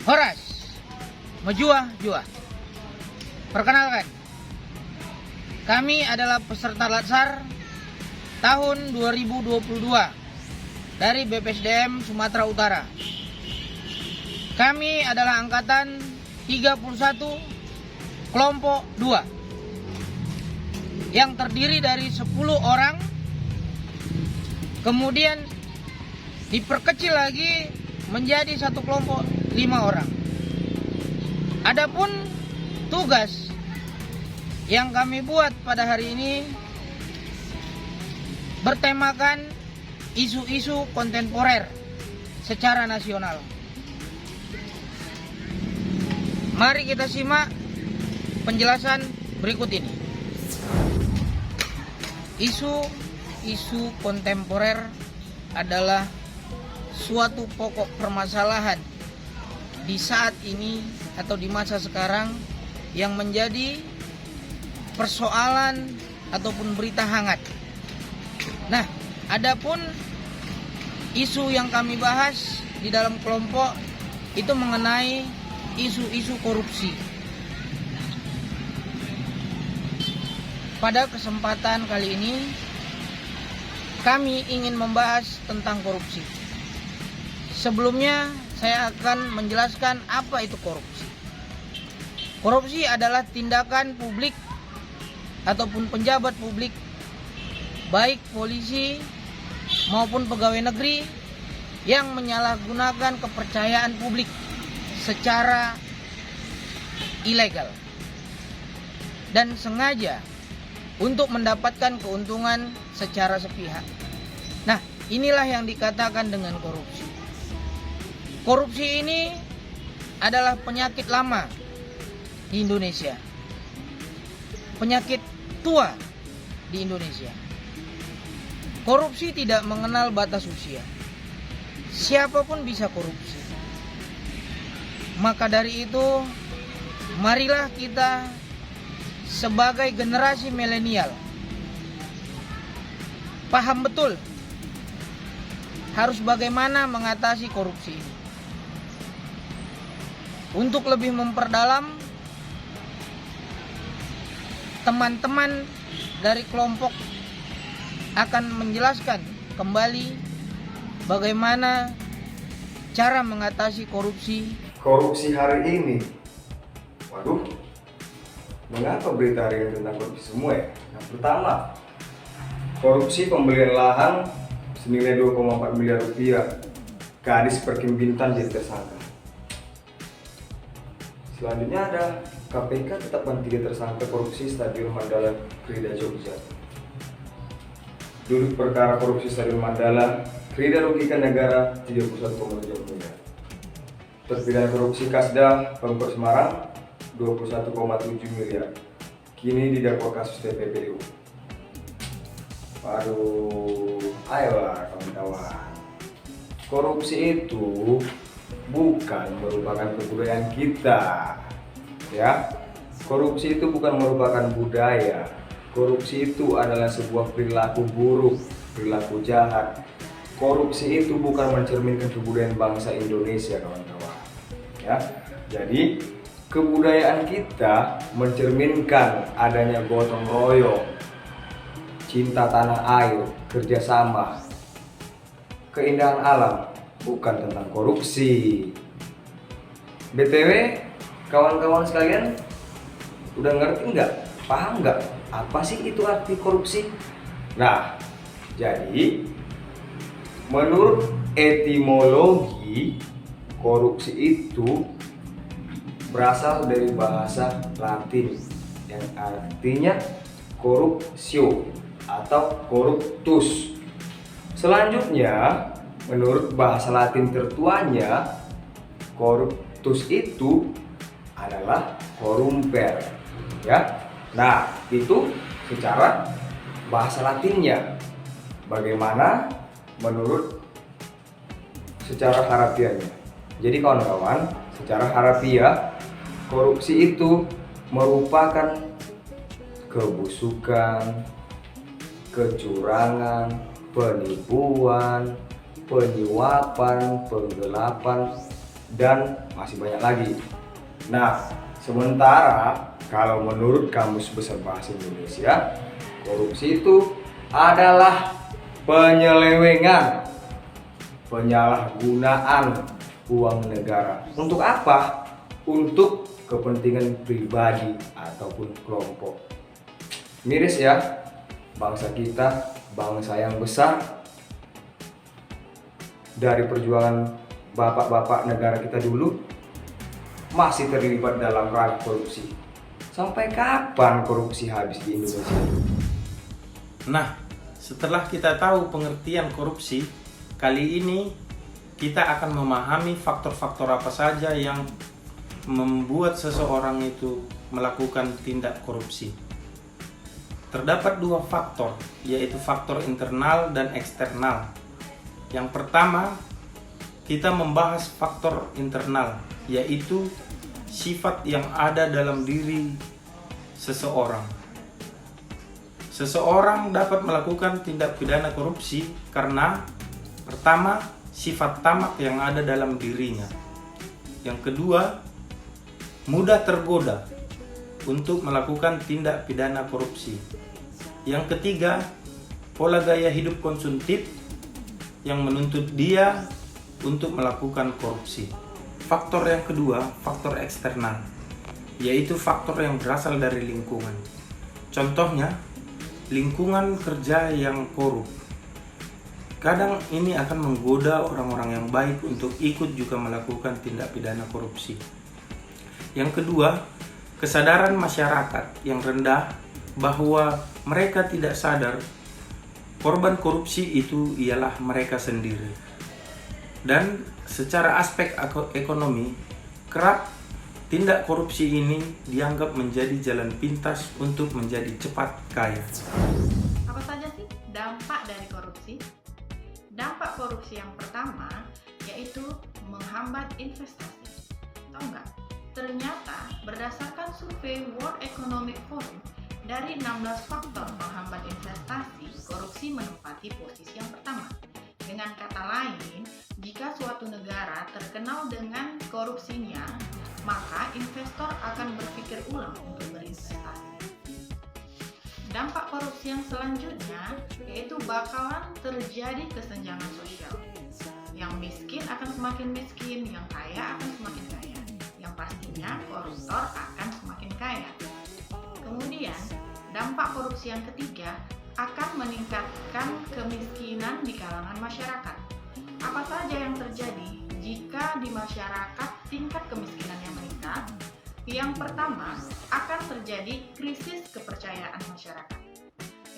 Horas Mejua. Perkenalkan, kami adalah peserta Latsar tahun 2022 dari BPSDM Sumatera Utara. Kami adalah angkatan 31 kelompok 2 yang terdiri dari 10 orang, kemudian diperkecil lagi menjadi satu kelompok 5 orang. Adapun tugas yang kami buat pada hari ini bertemakan isu-isu kontemporer secara nasional. Mari kita simak penjelasan berikut ini. Isu-isu kontemporer adalah suatu pokok permasalahan di saat ini atau di masa sekarang yang menjadi persoalan ataupun berita hangat. Nah, adapun isu yang kami bahas di dalam kelompok itu mengenai isu-isu korupsi. Pada kesempatan kali ini kami ingin membahas tentang korupsi. Sebelumnya saya akan menjelaskan apa itu korupsi. Korupsi adalah tindakan publik ataupun pejabat publik, baik polisi maupun pegawai negeri, yang menyalahgunakan kepercayaan publik secara ilegal dan sengaja untuk mendapatkan keuntungan secara sepihak. Nah, inilah yang dikatakan dengan korupsi. Korupsi ini adalah penyakit lama di Indonesia, penyakit tua di Indonesia. Korupsi tidak mengenal batas usia. Siapapun bisa korupsi. Maka dari itu, marilah kita sebagai generasi milenial paham betul harus bagaimana mengatasi korupsi ini. Untuk lebih memperdalam, teman-teman dari kelompok akan menjelaskan kembali bagaimana cara mengatasi korupsi. Korupsi hari ini, waduh, mengapa berita hari ini tentang korupsi semua ya? Yang pertama, korupsi pembelian lahan senilai 2,4 miliar rupiah, Kadis Perkim Bintan jadi tersangka. Selanjutnya ada KPK tetapkan 3 tersangka korupsi Stadion Mandala Krida Jogja. Duduk perkara korupsi Stadion Mandala Krida rugikan negara 31,7 miliar. Terpidana korupsi Kasda Pemkot Semarang 21,7 miliar. Kini didakwa kasus TPPU. Aduh, ayolah kawan-kawan. Korupsi itu bukan merupakan kebudayaan kita, ya. Korupsi itu bukan merupakan budaya. Korupsi itu adalah sebuah perilaku buruk, perilaku jahat. Korupsi itu bukan mencerminkan kebudayaan bangsa Indonesia, kawan-kawan. Ya, jadi kebudayaan kita mencerminkan adanya gotong royong, cinta tanah air, kerjasama, keindahan alam, bukan tentang korupsi. BTW, kawan-kawan sekalian, udah ngerti nggak? Paham nggak? Apa sih itu arti korupsi? Nah, jadi menurut etimologi, korupsi itu berasal dari bahasa Latin yang artinya corruptio atau corruptus. Selanjutnya, menurut bahasa Latin tertuanya, corruptus itu adalah corrumper, ya. Nah, itu secara bahasa Latinnya. Bagaimana menurut secara harafiahnya? Jadi kawan-kawan, secara harafiah, korupsi itu merupakan kebusukan, kecurangan, penipuan, penyuapan, penggelapan, dan masih banyak lagi. Nah, sementara kalau menurut Kamus Besar Bahasa Indonesia, korupsi itu adalah penyelewengan, penyalahgunaan uang negara. Untuk apa? Untuk kepentingan pribadi ataupun kelompok. Miris ya, bangsa kita, bangsa yang besar, dari perjuangan bapak-bapak negara kita dulu masih terlibat dalam ranah korupsi. Sampai kapan korupsi habis di Indonesia? Nah, setelah kita tahu pengertian korupsi, kali ini kita akan memahami faktor-faktor apa saja yang membuat seseorang itu melakukan tindak korupsi. Terdapat dua faktor, yaitu faktor internal dan eksternal. Yang pertama, kita membahas faktor internal, yaitu sifat yang ada dalam diri seseorang. Seseorang dapat melakukan tindak pidana korupsi karena pertama, sifat tamak yang ada dalam dirinya. Yang kedua, mudah tergoda untuk melakukan tindak pidana korupsi. Yang ketiga, pola gaya hidup konsumtif yang menuntut dia untuk melakukan korupsi. Faktor yang kedua, faktor eksternal, yaitu faktor yang berasal dari lingkungan. Contohnya, lingkungan kerja yang korup. Kadang ini akan menggoda orang-orang yang baik untuk ikut juga melakukan tindak pidana korupsi. Yang kedua, kesadaran masyarakat yang rendah bahwa mereka tidak sadar korban korupsi itu ialah mereka sendiri. Dan secara aspek ekonomi, kerap tindak korupsi ini dianggap menjadi jalan pintas untuk menjadi cepat kaya. Apa saja sih dampak dari korupsi? Dampak korupsi yang pertama yaitu menghambat investasi. Tahu nggak? Ternyata berdasarkan survei World Economic Forum, dari 16 faktor menghambat investasi, korupsi menempati posisi yang pertama. Dengan kata lain, jika suatu negara terkenal dengan korupsinya, maka investor akan berpikir ulang untuk berinvestasi. Dampak korupsi yang selanjutnya yaitu bakalan terjadi kesenjangan sosial. Yang miskin akan semakin miskin, yang kaya akan semakin kaya. Yang pastinya koruptor akan semakin kaya. Kemudian, dampak korupsi yang ketiga akan meningkatkan kemiskinan di kalangan masyarakat. Apa saja yang terjadi jika di masyarakat tingkat kemiskinannya meningkat? Yang pertama, akan terjadi krisis kepercayaan masyarakat.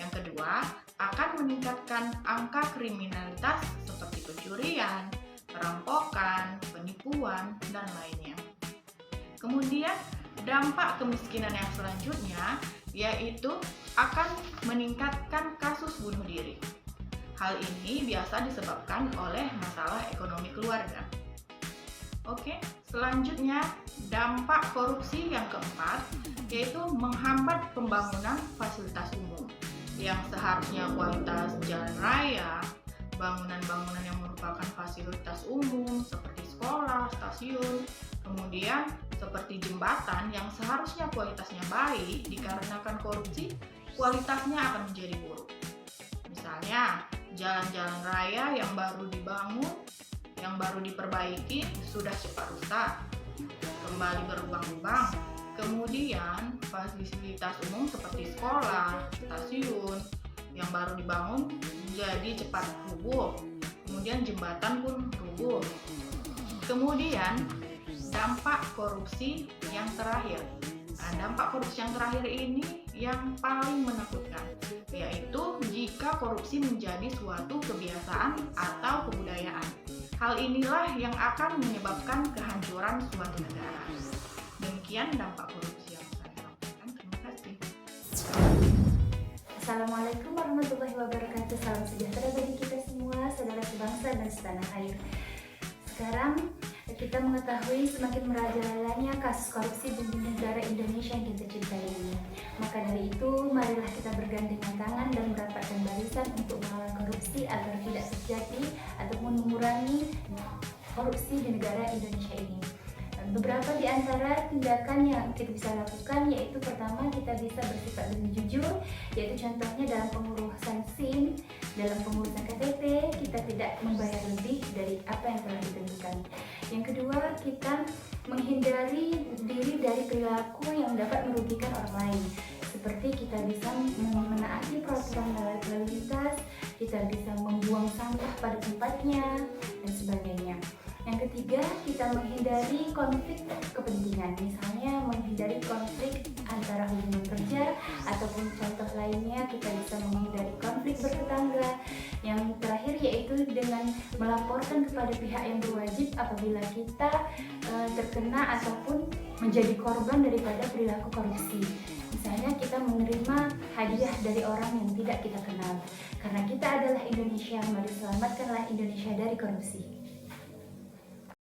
Yang kedua, akan meningkatkan angka kriminalitas seperti pencurian, perampokan, penipuan, dan lainnya. Kemudian, dampak kemiskinan yang selanjutnya yaitu akan meningkatkan kasus bunuh diri. Hal ini biasa disebabkan oleh masalah ekonomi keluarga. Oke, selanjutnya dampak korupsi yang keempat yaitu menghambat pembangunan fasilitas umum yang seharusnya kualitas jalan raya, bangunan-bangunan yang merupakan fasilitas umum seperti sekolah, stasiun, kemudian seperti jembatan yang seharusnya kualitasnya baik, dikarenakan korupsi kualitasnya akan menjadi buruk. Misalnya, jalan-jalan raya yang baru dibangun, yang baru diperbaiki sudah cepat rusak, kembali berlubang-lubang. Kemudian fasilitas umum seperti sekolah, stasiun yang baru dibangun jadi cepat rubuh. Kemudian jembatan pun rubuh. Kemudian dampak korupsi yang terakhir. Nah, dampak korupsi yang terakhir ini yang paling menakutkan, yaitu jika korupsi menjadi suatu kebiasaan atau kebudayaan. Hal inilah yang akan menyebabkan kehancuran suatu negara. Demikian dampak korupsi yang saya sampaikan. Terima kasih. Assalamualaikum warahmatullahi wabarakatuh. Salam sejahtera bagi kita semua, saudara sebangsa dan setanah air. Sekarang kita mengetahui semakin merajalelanya kasus korupsi di negara Indonesia yang kita cintai ini. Maka dari itu, marilah kita bergandengan tangan dan merapatkan barisan untuk melawan korupsi agar tidak terjadi ataupun mengurangi korupsi di negara Indonesia ini. Beberapa di antara tindakan yang kita bisa lakukan yaitu pertama, kita bisa bersifat lebih jujur, yaitu contohnya dalam pengurusan SIM, dalam pengurusan KTP kita tidak membayar lebih dari apa yang telah ditentukan. Yang kedua, kita menghindari diri dari perilaku yang dapat merugikan orang lain, seperti kita bisa menaati peraturan lalu lintas, kita bisa membuang sampah pada tempatnya, dan sebagainya. Yang ketiga, kita menghindari konflik kepentingan, misalnya menghindari konflik antara hubungan kerja, ataupun contoh lainnya kita bisa menghindari konflik bertetangga. Yang terakhir yaitu dengan melaporkan kepada pihak yang berwajib apabila kita terkena ataupun menjadi korban daripada perilaku korupsi. Misalnya kita menerima hadiah dari orang yang tidak kita kenal. Karena kita adalah Indonesia, mari selamatkanlah Indonesia dari korupsi.